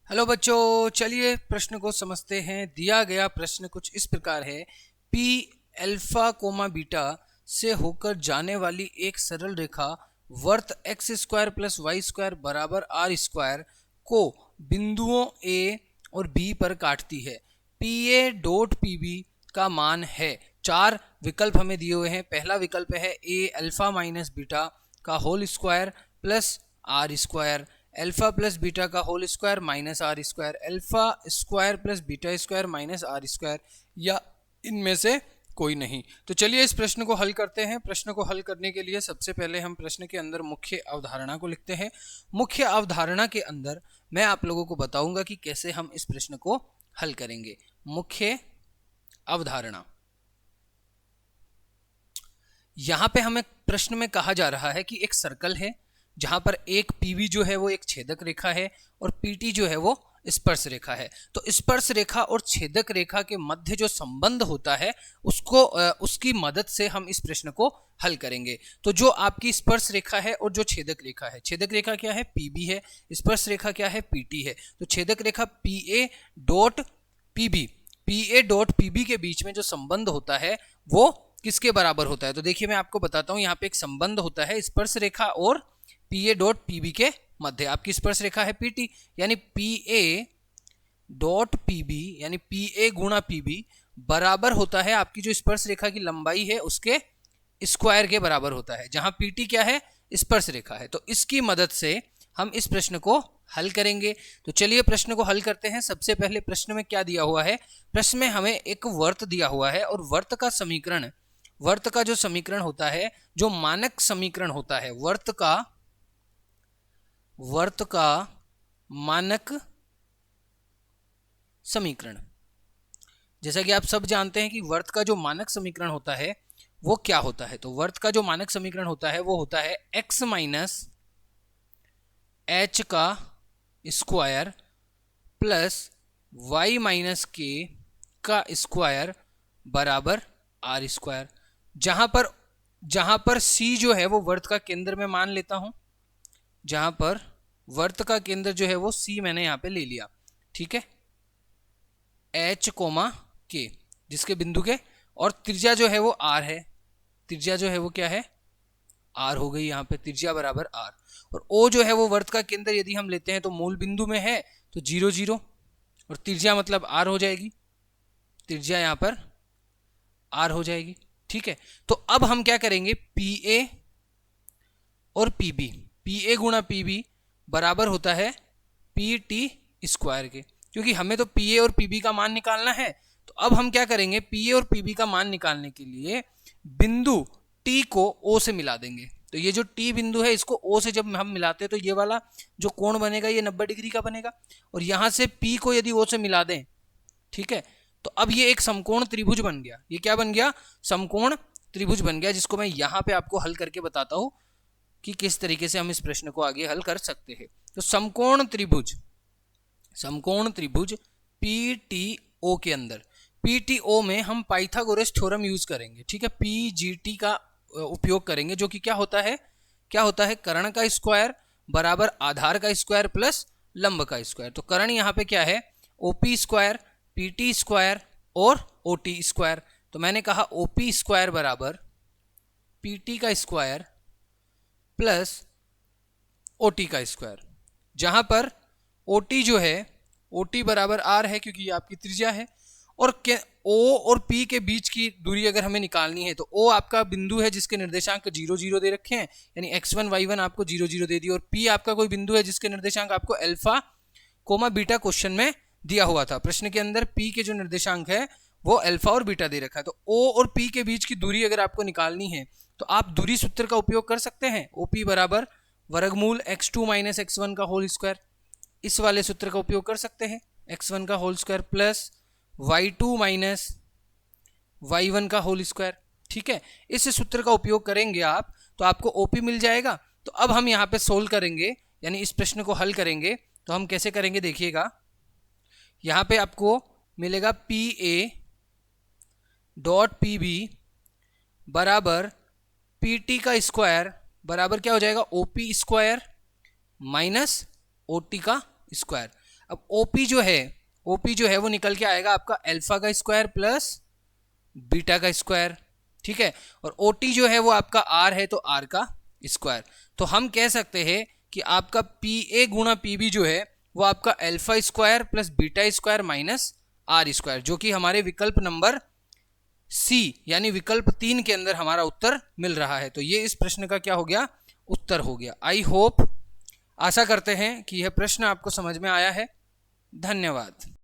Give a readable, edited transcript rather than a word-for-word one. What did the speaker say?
Hello बच्चों, चलिए प्रश्न को समझते हैं। दिया गया प्रश्न कुछ इस प्रकार है। पी अल्फा कोमा बीटा से होकर जाने वाली एक सरल रेखा वर्त X square plus Y square बराबर आर स्क्वायर को बिंदुओं ए और बी पर काटती है। P A dot P B का मान है। चार विकल्प हमें दिए हुए हैं। पहला विकल्प है ए अल्फा माइनस बीटा का whole square plus R square, alpha plus beta का whole square minus R square, alpha square plus beta square minus R square, या इनमें से कोई नहीं। तो चलिए इस प्रश्न को हल करते हैं। प्रश्न को हल करने के लिए सबसे पहले हम प्रश्न के अंदर मुख्य अवधारणा को लिखते हैं। मुख्य अवधारणा के अंदर मैं आप लोगों को बताऊंगा कि कैसे हम इस प्रश्न को हल करेंगे। मुख्य अवधारणा, यहां पे हमें प्रश्न में कहा जा रहा है कि एक सर्कल है जहां पर एक पीबी जो है वो एक छेदक रेखा है और पीटी जो है वो स्पर्श रेखा है। तो स्पर्श रेखा और छेदक रेखा के मध्य जो संबंध होता है उसको उसकी मदद से हम इस प्रश्न को हल करेंगे। तो जो आपकी स्पर्श रेखा है और जो छेदक रेखा है, छेदक रेखा क्या है? पीबी है। स्पर्श रेखा क्या है? पीटी है। तो छेदक रेखा P A dot PB, P A dot PB के बीच में जो संबंध होता है वो किसके बराबर होता है? तो देखिए मैं आपको बताता हूं। यहाँ पे एक संबंध होता है स्पर्श रेखा और पी ए डॉट पीबी के मध्य। आपकी स्पर्श रेखा है पीटी, यानी पी ए डॉट पीबी यानी पी ए गुणा पीबी बराबर होता है आपकी जो स्पर्श रेखा की लंबाई है उसके स्क्वायर के बराबर होता है, जहां पीटी क्या है? स्पर्श रेखा है। तो इसकी मदद से हम इस प्रश्न को हल करेंगे। तो चलिए प्रश्न को हल करते हैं। सबसे पहले प्रश्न में क्या दिया हुआ है? प्रश्न में हमें एक वर्त दिया हुआ है और वर्त का समीकरण, वर्त का जो समीकरण होता है, जो मानक समीकरण होता है, वर्त का मानक समीकरण, जैसा कि आप सब जानते हैं कि वर्त का जो मानक समीकरण होता है वो क्या होता है। तो वर्त का जो मानक समीकरण होता है वो होता है x माइनस एच का स्क्वायर प्लस वाई माइनस के का स्क्वायर बराबर आर स्क्वायर। जहां पर c जो है वो वर्त का केंद्र में मान लेता हूं। जहां पर वर्त का केंद्र जो है वो c मैंने यहां पे ले लिया, ठीक है, h कोमा के, जिसके बिंदु के, और त्रिज्या जो है वो r है। त्रिज्या जो है वो क्या है? r हो गई। यहाँ पे त्रिज्या बराबर r। और o जो है वो वर्त का केंद्र यदि हम लेते हैं तो मूल बिंदु में है, तो 0 0, और त्रिज्या मतलब r हो जाएगी। त्रिज्या यहाँ पर r हो जाएगी, ठीक है। तो अब हम क्या करेंगे? पी ए और पी बी, पी ए गुणा पी बी बराबर होता है पी टी स्क्वायर के, क्योंकि हमें तो पी ए और पी बी का मान निकालना है। तो अब हम क्या करेंगे? पी ए और पी बी का मान निकालने के लिए बिंदु टी को ओ से मिला देंगे। तो ये जो टी बिंदु है इसको ओ से जब हम मिलाते हैं तो ये वाला जो कोण बनेगा ये 90 डिग्री का बनेगा। और यहां से पी को यदि ओ से मिला दें, ठीक है, तो अब ये एक समकोण त्रिभुज बन गया। ये क्या बन गया? समकोण त्रिभुज बन गया, जिसको मैं यहां पे आपको हल करके बताता हूं कि किस तरीके से हम इस प्रश्न को आगे हल कर सकते हैं। तो समकोण त्रिभुज पी टी ओ के अंदर, पी टी ओ में हम पाइथागोरस थ्योरम यूज करेंगे, ठीक है, पी जी टी का उपयोग करेंगे, जो कि क्या होता है? कर्ण का स्क्वायर बराबर आधार का स्क्वायर प्लस लंब का स्क्वायर। तो कर्ण यहाँ पे क्या है? ओपी स्क्वायर, पीटी स्क्वायर और ओटी स्क्वायर। तो मैंने कहा ओपी स्क्वायर बराबर पीटी का स्क्वायर प्लस ओटी का स्क्वायर, जहां पर ओटी जो है, ओटी बराबर आर है क्योंकि ये आपकी त्रिज्या है। और ओ और पी के बीच की दूरी अगर हमें निकालनी है तो ओ आपका बिंदु है जिसके निर्देशांक 0 0 दे रखे हैं, यानी x1 y1 आपको 0 0 दे दी। और पी आपका कोई बिंदु है जिसके निर्देशांक आपको अल्फा कोमा बीटा क्वेश्चन में दिया हुआ था। प्रश्न के अंदर पी के जो निर्देशांक है वो अल्फा और बीटा दे रखा है। तो ओ और पी के बीच की दूरी अगर आपको निकालनी है तो आप दूरी सूत्र का उपयोग कर सकते हैं। ओपी बराबर वर्गमूल x2 माइनस x1 का होल स्क्वायर, इस वाले सूत्र का उपयोग कर सकते हैं। x1 का whole square plus y2 minus y1 का होल स्क्वायर, ठीक है। इस सूत्र का उपयोग करेंगे आप तो आपको OP मिल जाएगा। तो अब हम यहाँ पे सोल्व करेंगे, यानी इस प्रश्न को हल करेंगे। तो हम कैसे करेंगे देखिएगा। यहाँ पे आपको मिलेगा P A dot P B बराबर पी टी का स्क्वायर बराबर क्या हो जाएगा? ओपी स्क्वायर माइनस ओटी का स्क्वायर। अब ओपी जो है वो निकल के आएगा आपका अल्फा का स्क्वायर प्लस बीटा का स्क्वायर, ठीक है। और ओटी जो है वो आपका आर है तो आर का स्क्वायर। तो हम कह सकते हैं कि आपका पी ए गुणा पी बी जो है वो आपका alpha square plus beta square minus R square, जो कि हमारे विकल्प नंबर सी यानी विकल्प 3 के अंदर हमारा उत्तर मिल रहा है। तो ये इस प्रश्न का क्या हो गया, उत्तर हो गया। आई होप, आशा करते हैं कि यह प्रश्न आपको समझ में आया है। धन्यवाद।